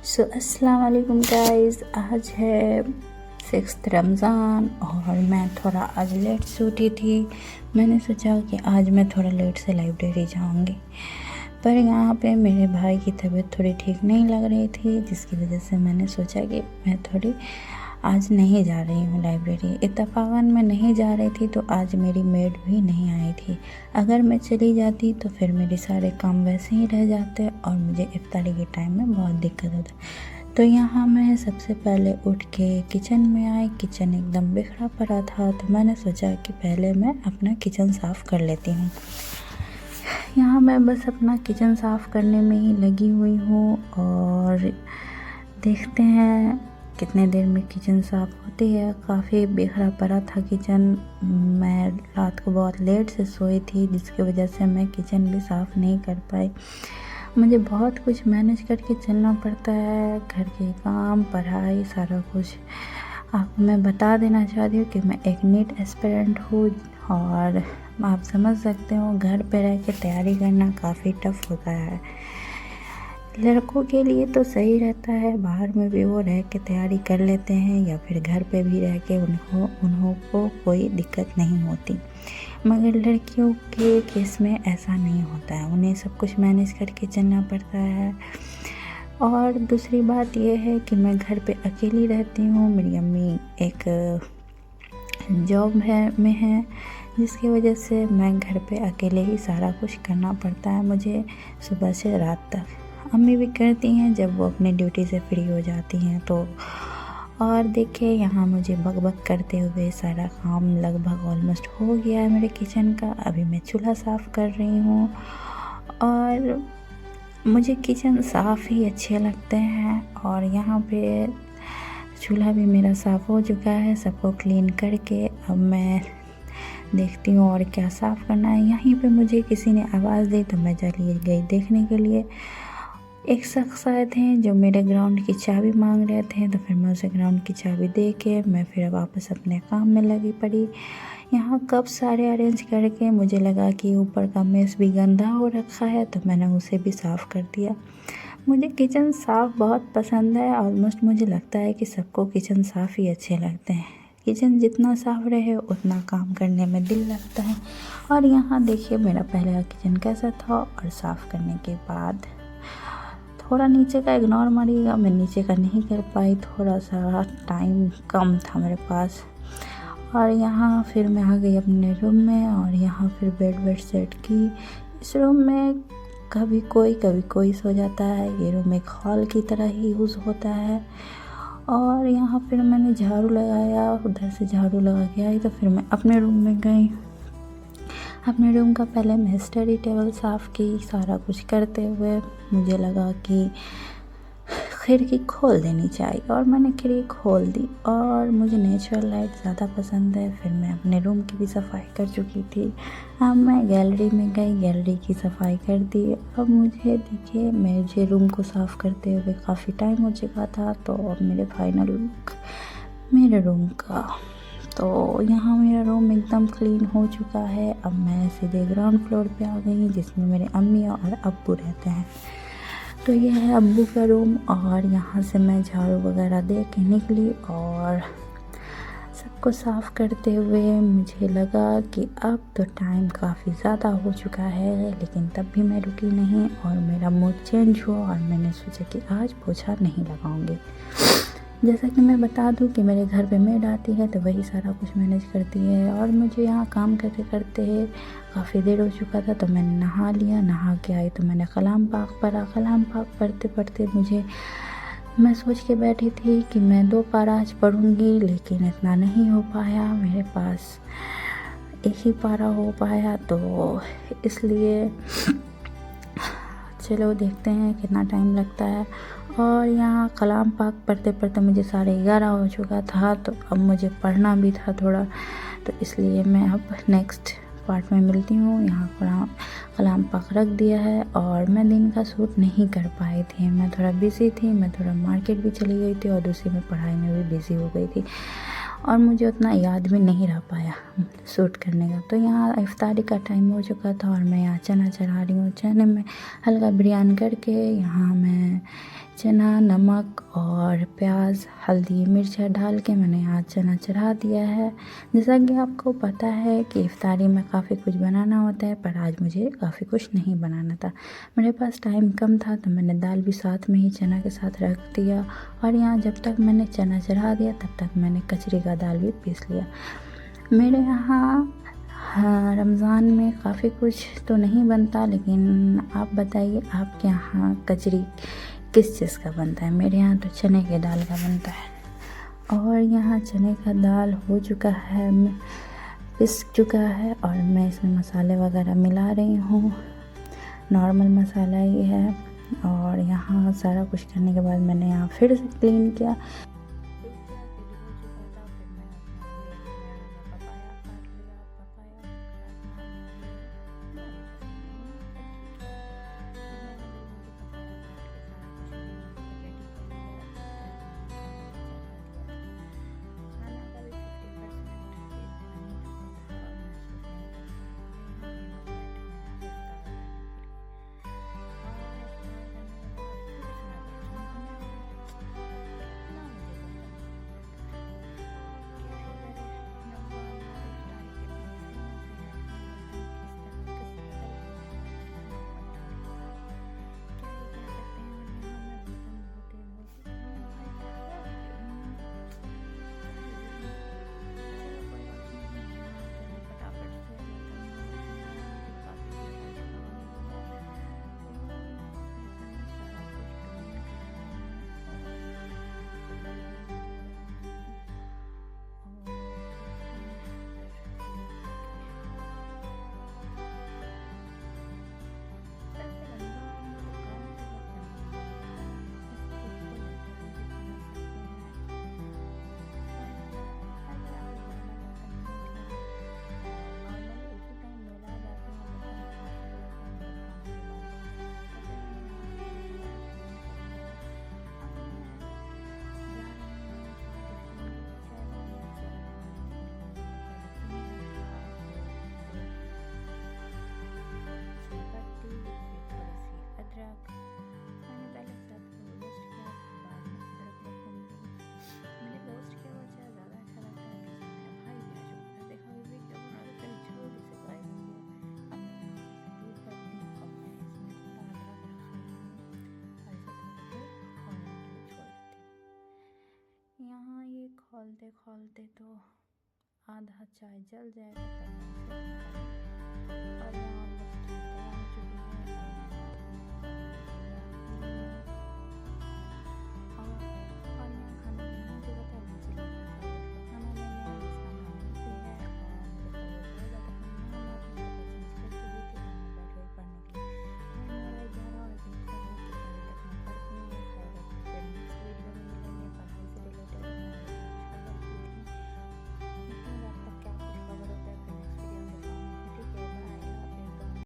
अस्सलाम वालेकुम गाइस। आज है 6 रमज़ान और मैं थोड़ा आज लेट से उठी थी। मैंने सोचा कि आज मैं थोड़ा लेट से लाइब्रेरी जाऊंगी, पर यहाँ पे मेरे भाई की तबीयत थोड़ी ठीक नहीं लग रही थी, जिसकी वजह से मैंने सोचा कि मैं थोड़ी आज नहीं जा रही हूँ लाइब्रेरी। इत्तफ़ाक़न मैं नहीं जा रही थी तो आज मेरी मेड भी नहीं आई थी। अगर मैं चली जाती तो फिर मेरे सारे काम वैसे ही रह जाते और मुझे इफ्तारी के टाइम में बहुत दिक्कत होता। तो यहाँ मैं सबसे पहले उठ के किचन में आई। किचन एकदम बिखरा पड़ा था, तो मैंने सोचा कि पहले मैं अपना किचन साफ़ कर लेती हूँ। यहाँ मैं बस अपना किचन साफ़ करने में ही लगी हुई हूँ और देखते हैं कितने देर में किचन साफ़ होती है। काफ़ी बिखरा पड़ा था किचन। मैं रात को बहुत लेट से सोई थी, जिसकी वजह से मैं किचन भी साफ़ नहीं कर पाई। मुझे बहुत कुछ मैनेज करके चलना पड़ता है, घर के काम, पढ़ाई, सारा कुछ। आपको मैं बता देना चाहती हूँ कि मैं एक नीट एस्पिरेंट हूँ और आप समझ सकते हो घर पे रह के तैयारी करना काफ़ी टफ़ होता है। लड़कों के लिए तो सही रहता है, बाहर में भी वो रह के तैयारी कर लेते हैं या फिर घर पे भी रह के उन्हों को कोई दिक्कत नहीं होती, मगर लड़कियों के केस में ऐसा नहीं होता है। उन्हें सब कुछ मैनेज करके चलना पड़ता है। और दूसरी बात यह है कि मैं घर पे अकेली रहती हूँ। मेरी अम्मी एक जॉब में है, जिसकी वजह से मैं घर पे अकेले ही सारा कुछ करना पड़ता है मुझे, सुबह से रात तक। अम्मी भी करती हैं जब वो अपने ड्यूटी से फ्री हो जाती हैं तो। और देखिए यहाँ मुझे बक करते हुए सारा काम लगभग ऑलमोस्ट हो गया है मेरे किचन का। अभी मैं चूल्हा साफ़ कर रही हूँ और मुझे किचन साफ़ ही अच्छे लगते हैं। और यहाँ पे चूल्हा भी मेरा साफ़ हो चुका है, सबको क्लीन करके। अब मैं देखती हूँ और क्या साफ़ करना है। यहीं पे मुझे किसी ने आवाज़ दी तो मैं चली गई देखने के लिए। एक शख्स आए थे जो मेरे ग्राउंड की चाबी मांग रहे थे, तो फिर मैं उसे ग्राउंड की चाबी दे के मैं फिर वापस अपने काम में लगी पड़ी। यहाँ कप सारे अरेंज करके मुझे लगा कि ऊपर का मेस भी गंदा हो रखा है, तो मैंने उसे भी साफ़ कर दिया। मुझे किचन साफ़ बहुत पसंद है। ऑलमोस्ट मुझे लगता है कि सबको किचन साफ़ ही अच्छे लगते हैं। किचन जितना साफ़ रहे उतना काम करने में दिल लगता है। और यहाँ देखिए मेरा पहले किचन कैसा था और साफ़ करने के बाद थोड़ा नीचे का इग्नोर मारिएगा, मैं नीचे का नहीं कर पाई, थोड़ा सा टाइम कम था मेरे पास। और यहाँ फिर मैं आ गई अपने रूम में और यहाँ फिर बेड सेट की। इस रूम में कभी कोई सो जाता है। ये रूम एक हॉल की तरह ही यूज़ होता है। और यहाँ फिर मैंने झाड़ू लगाया, उधर से झाड़ू लगा के आई तो फिर मैं अपने रूम में गई। अपने रूम का पहले मैं स्टडी टेबल साफ़ की। सारा कुछ करते हुए मुझे लगा कि खिड़की खोल देनी चाहिए और मैंने खिड़की खोल दी। और मुझे नेचुरल लाइट ज़्यादा पसंद है। फिर मैं अपने रूम की भी सफाई कर चुकी थी। अब मैं गैलरी में गई, गैलरी की सफाई कर दी। अब मुझे देखिए मेरे रूम को साफ़ करते हुए काफ़ी टाइम हो चुका था, तो अब मेरे फाइनल लुक मेरे रूम का। तो यहाँ मेरा रूम एकदम क्लीन हो चुका है। अब मैं सीधे ग्राउंड फ्लोर पे आ गई, जिसमें मेरे अम्मी और अब्बू रहते हैं। तो ये है अब्बू का रूम और यहाँ से मैं झाड़ू वगैरह दे के निकली और सबको साफ़ करते हुए मुझे लगा कि अब तो टाइम काफ़ी ज़्यादा हो चुका है, लेकिन तब भी मैं रुकी नहीं और मेरा मूड चेंज हुआ और मैंने सोचा कि आज पोछा नहीं लगाऊंगी। जैसा कि मैं बता दूं कि मेरे घर पे मेड आती है तो वही सारा कुछ मैनेज करती है। और मुझे यहाँ काम करते करते काफ़ी देर हो चुका था, तो मैंने नहा लिया। नहा के आई तो मैंने कलाम पाक पढ़ा। कलाम पाक पढ़ते पढ़ते मैं सोच के बैठी थी कि मैं 2 पारा आज पढ़ूँगी, लेकिन इतना नहीं हो पाया। मेरे पास एक ही पारा हो पाया, तो इसलिए चलो देखते हैं कितना टाइम लगता है। और यहाँ कलाम पाक पढ़ते पढ़ते मुझे 11:30 हो चुका था, तो अब मुझे पढ़ना भी था थोड़ा, तो इसलिए मैं अब नेक्स्ट पार्ट में मिलती हूँ। यहाँ कलाम पाक रख दिया है और मैं दिन का शूट नहीं कर पाई थी, मैं थोड़ा बिज़ी थी। मैं थोड़ा मार्केट भी चली गई थी और दूसरी में पढ़ाई में भी बिज़ी हो गई थी और मुझे उतना याद भी नहीं रह पाया शूट करने का। तो यहाँ इफ्तारी का टाइम हो चुका था और मैं यहाँ चना चढ़ा रही हूँ। चने में हल्का बिरयानी करके यहाँ मैं चना, नमक और प्याज, हल्दी, मिर्चा डाल के मैंने आज चना चढ़ा दिया है। जैसा कि आपको पता है कि इफ्तारी में काफ़ी कुछ बनाना होता है, पर आज मुझे काफ़ी कुछ नहीं बनाना था। मेरे पास टाइम कम था तो मैंने दाल भी साथ में ही चना के साथ रख दिया। और यहाँ जब तक मैंने चना चढ़ा दिया तब तक मैंने कचरी का दाल भी पीस लिया। मेरे यहाँ हाँ, रमज़ान में काफ़ी कुछ तो नहीं बनता, लेकिन आप बताइए आपके यहाँ कचरी किस चीज़ का बनता है। मेरे यहाँ तो चने के दाल का बनता है। और यहाँ चने का दाल हो चुका है, पिस चुका है और मैं इसमें मसाले वगैरह मिला रही हूँ। नॉर्मल मसाला ही है। और यहाँ सारा कुछ करने के बाद मैंने यहाँ फिर से क्लीन किया। खोलते खोलते तो आधा चाय जल जाएगा, तब मैं इसे निकालूंगी। और यहाँ